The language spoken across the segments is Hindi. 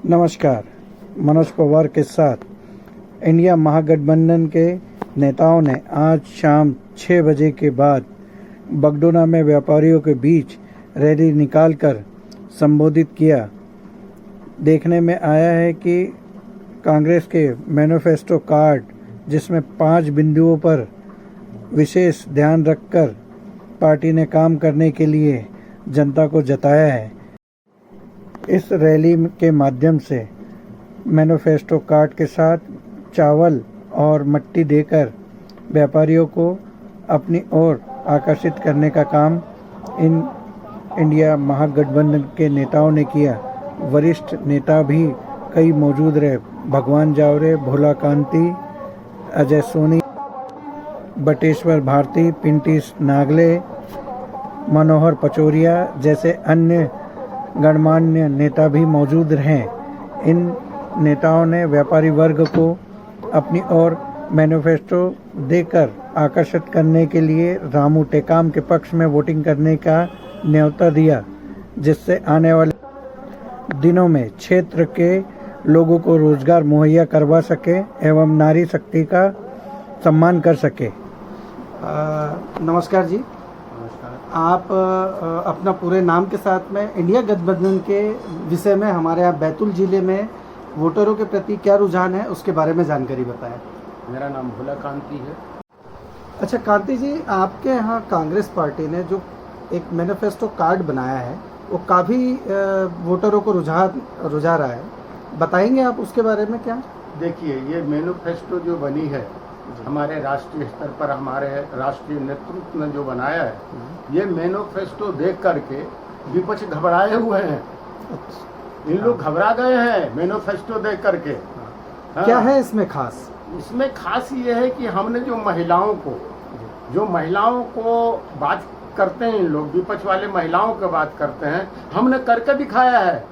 नमस्कार। मनोज पवार के साथ इंडिया महागठबंधन के नेताओं ने आज शाम 6 बजे के बाद बगडोना में व्यापारियों के बीच रैली निकालकर संबोधित किया। देखने में आया है कि कांग्रेस के मैनिफेस्टो कार्ड, जिसमें 5 बिंदुओं पर विशेष ध्यान रखकर पार्टी ने काम करने के लिए जनता को जताया है, इस रैली के माध्यम से मैनिफेस्टो कार्ड के साथ चावल और मट्टी देकर व्यापारियों को अपनी ओर आकर्षित करने का काम इन इंडिया महागठबंधन के नेताओं ने किया। वरिष्ठ नेता भी कई मौजूद रहे। भगवान जावरे, भोला कांति, अजय सोनी, बटेश्वर भारती, पिंटी नागले, मनोहर पचौरिया जैसे अन्य गणमान्य नेता भी मौजूद रहे। इन नेताओं ने व्यापारी वर्ग को अपनी ओर मैनिफेस्टो देकर आकर्षित करने के लिए रामू टेकाम के पक्ष में वोटिंग करने का न्योता दिया, जिससे आने वाले दिनों में क्षेत्र के लोगों को रोजगार मुहैया करवा सके एवं नारी शक्ति का सम्मान कर सके। नमस्कार जी। आप अपना पूरे नाम के साथ में इंडिया गठबंधन के विषय में हमारे यहाँ बैतूल जिले में वोटरों के प्रति क्या रुझान है, उसके बारे में जानकारी बताएं। मेरा नाम भोला कांति है। अच्छा कांति जी, आपके यहाँ कांग्रेस पार्टी ने जो एक मैनिफेस्टो कार्ड बनाया है वो काफ़ी वोटरों को रुझा रहा है, बताएंगे आप उसके बारे में क्या? देखिए, ये मैनिफेस्टो जो बनी है हमारे राष्ट्रीय स्तर पर हमारे राष्ट्रीय नेतृत्व ने जो बनाया है, ये मैनिफेस्टो देख करके विपक्ष घबराए हुए हैं। इन लोग घबरा गए हैं मैनिफेस्टो देख करके। हाँ। क्या है इसमें खास? इसमें खास ये है कि हमने जो महिलाओं को बात करते हैं, इन लोग विपक्ष वाले महिलाओं की बात करते हैं, हमने करके दिखाया है।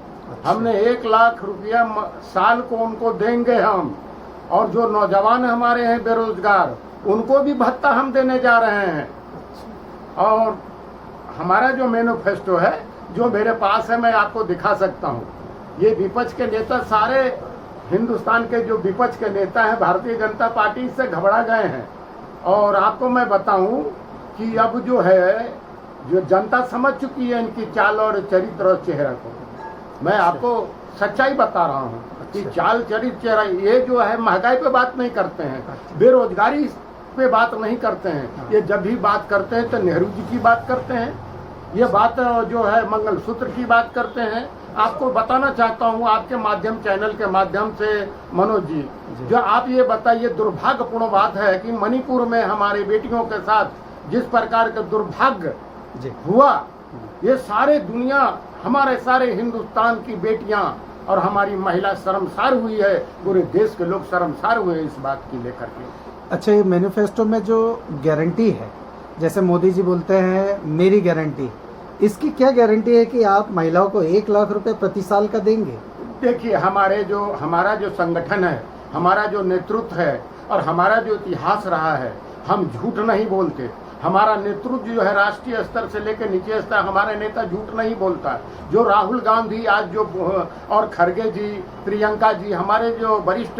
हमने 1 लाख रुपया साल को उनको देंगे हम, और जो नौजवान हमारे हैं बेरोजगार, उनको भी भत्ता हम देने जा रहे हैं। और हमारा जो मैनिफेस्टो है जो मेरे पास है, मैं आपको दिखा सकता हूँ। ये विपक्ष के नेता, सारे हिंदुस्तान के जो विपक्ष के नेता हैं भारतीय जनता पार्टी से घबरा गए हैं। और आपको मैं बताऊं कि अब जो है, जो जनता समझ चुकी है इनकी चाल और चरित्र और चेहरा को। मैं आपको सच्चाई बता रहा हूँ कि चाल चरित्र चेहरा, ये जो है महंगाई पे बात नहीं करते हैं, बेरोजगारी पे बात नहीं करते हैं। ये जब भी बात करते हैं तो नेहरू जी की बात करते हैं, ये बात जो है मंगलसूत्र की बात करते हैं। आपको बताना चाहता हूँ आपके माध्यम, चैनल के माध्यम से मनोज जी, जो आप ये बताइए, दुर्भाग्यपूर्ण बात है कि मणिपुर में हमारी बेटियों के साथ जिस प्रकार का दुर्भाग्य हुआ, ये सारे दुनिया, हमारे सारे हिंदुस्तान की बेटियां और हमारी महिला शर्मसार हुई है। पूरे देश के लोग शर्मसार हुए हैं इस बात की लेकर के। अच्छा, ये मैनिफेस्टो में जो गारंटी है, जैसे मोदी जी बोलते हैं मेरी गारंटी, इसकी क्या गारंटी है कि आप महिलाओं को 1 लाख रुपए प्रति साल का देंगे? देखिए, हमारा जो संगठन है, हमारा जो नेतृत्व है और हमारा जो इतिहास रहा है, हम झूठ नहीं बोलते। हमारा नेतृत्व जो है राष्ट्रीय स्तर से लेकर नीचे स्तर, हमारे नेता झूठ नहीं बोलता। जो राहुल गांधी आज जो और खड़गे जी, प्रियंका जी, हमारे जो वरिष्ठ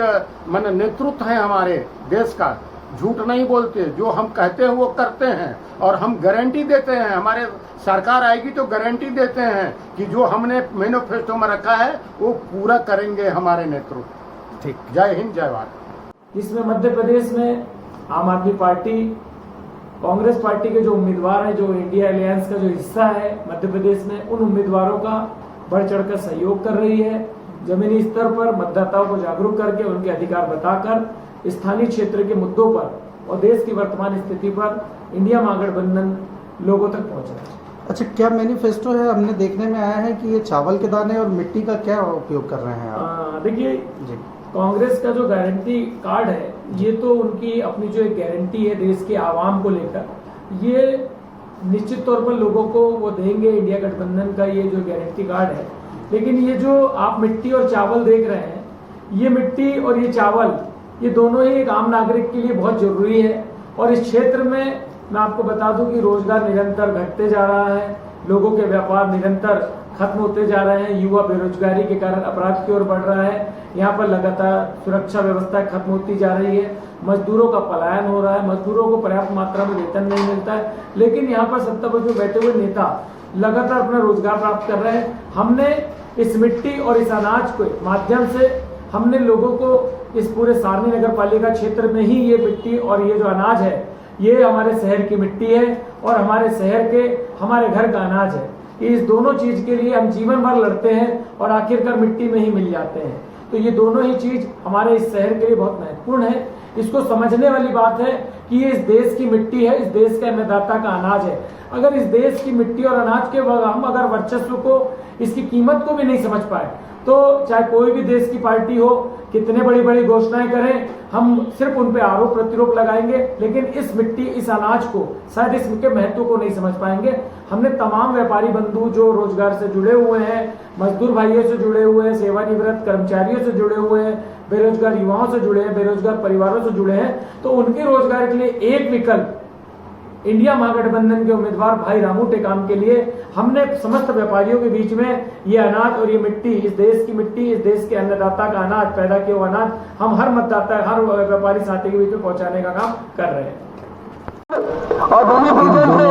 नेतृत्व हैं हमारे देश का, झूठ नहीं बोलते। जो हम कहते हैं वो करते हैं, और हम गारंटी देते हैं। हमारे सरकार आएगी तो गारंटी देते हैं कि जो हमने मैनिफेस्टो में रखा है वो पूरा करेंगे हमारे नेतृत्व। ठीक। जय हिंद, जय भारत। इसमें मध्य प्रदेश में आम आदमी पार्टी, कांग्रेस पार्टी के जो उम्मीदवार हैं, जो इंडिया अलायंस का जो हिस्सा है मध्य प्रदेश में, उन उम्मीदवारों का बढ़ चढ़कर सहयोग कर रही है। जमीनी स्तर पर मतदाताओं को जागरूक करके उनके अधिकार बताकर स्थानीय क्षेत्र के मुद्दों पर और देश की वर्तमान स्थिति पर इंडिया महागठबंधन लोगों तक पहुंचा है। अच्छा, क्या मैनिफेस्टो है? हमने देखने में आया है कि ये चावल के दाने और मिट्टी का क्या उपयोग कर रहे हैं आप? देखिए, कांग्रेस का जो गारंटी कार्ड है, ये तो उनकी अपनी जो एक गारंटी है देश के आवाम को लेकर, ये निश्चित तौर पर लोगों को वो देंगे। इंडिया गठबंधन का ये जो गारंटी कार्ड है, लेकिन ये जो आप मिट्टी और चावल देख रहे हैं, ये मिट्टी और ये चावल, ये दोनों ही एक आम नागरिक के लिए बहुत जरूरी है। और इस क्षेत्र में मैं आपको बता दूं कि रोजगार निरंतर घटते जा रहा है, लोगों के व्यापार निरंतर खत्म होते जा रहे हैं। युवा बेरोजगारी के कारण अपराध की ओर बढ़ रहा है। यहाँ पर लगातार सुरक्षा व्यवस्था खत्म होती जा रही है। मजदूरों का पलायन हो रहा है। मजदूरों को पर्याप्त मात्रा में वेतन नहीं मिलता है। लेकिन यहाँ पर सत्ता पर जो बैठे हुए नेता लगातार अपना रोजगार प्राप्त कर रहे हैं। हमने इस मिट्टी और इस अनाज के माध्यम से हमने लोगों को इस पूरे सारनी नगर पालिका क्षेत्र में ही ये मिट्टी और ये जो अनाज है, ये हमारे शहर की मिट्टी है और हमारे शहर के हमारे घर का अनाज है। इस दोनों चीज के लिए हम जीवन भर लड़ते हैं और आखिरकार मिट्टी में ही मिल जाते हैं। तो ये दोनों ही चीज हमारे इस शहर के लिए बहुत महत्वपूर्ण है। इसको समझने वाली बात है कि ये इस देश की मिट्टी है, इस देश का अन्नदाता का अनाज है। अगर इस देश की मिट्टी और अनाज के हम अगर वर्चस्व को, इसकी कीमत को भी नहीं समझ पाए, तो चाहे कोई भी देश की पार्टी हो, कितने बड़ी बड़ी घोषणाएं करें, हम सिर्फ उन पे आरोप प्रत्यारोप लगाएंगे, लेकिन इस मिट्टी, इस अनाज को, शायद इसके महत्व को नहीं समझ पाएंगे। हमने तमाम व्यापारी बंधु जो रोजगार से जुड़े हुए हैं, मजदूर भाइयों से जुड़े हुए हैं, सेवानिवृत्त कर्मचारियों से जुड़े हुए हैं, बेरोजगार युवाओं से जुड़े हैं, बेरोजगार परिवारों से जुड़े हैं, तो उनके रोजगार के लिए एक विकल्प इंडिया महागठबंधन के उम्मीदवार भाई रामू टेकाम के लिए हमने समस्त व्यापारियों के बीच में ये अनाज और ये मिट्टी, इस देश की मिट्टी, इस देश के अन्नदाता का अनाज, पैदा किया हुआ अनाज हम हर मतदाता, हर व्यापारी साथी के बीच में पहुंचाने का काम कर रहे हैं। और भूमि पूजन से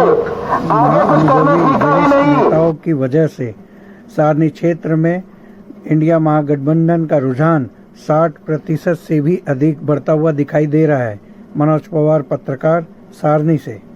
आगे कुछ करने सीखा ही नहीं। नेताओं की वजह से सारनी क्षेत्र में इंडिया महागठबंधन का रुझान 60% से भी अधिक बढ़ता हुआ दिखाई दे रहा है। मनोज पवार, पत्रकार, सारनी से।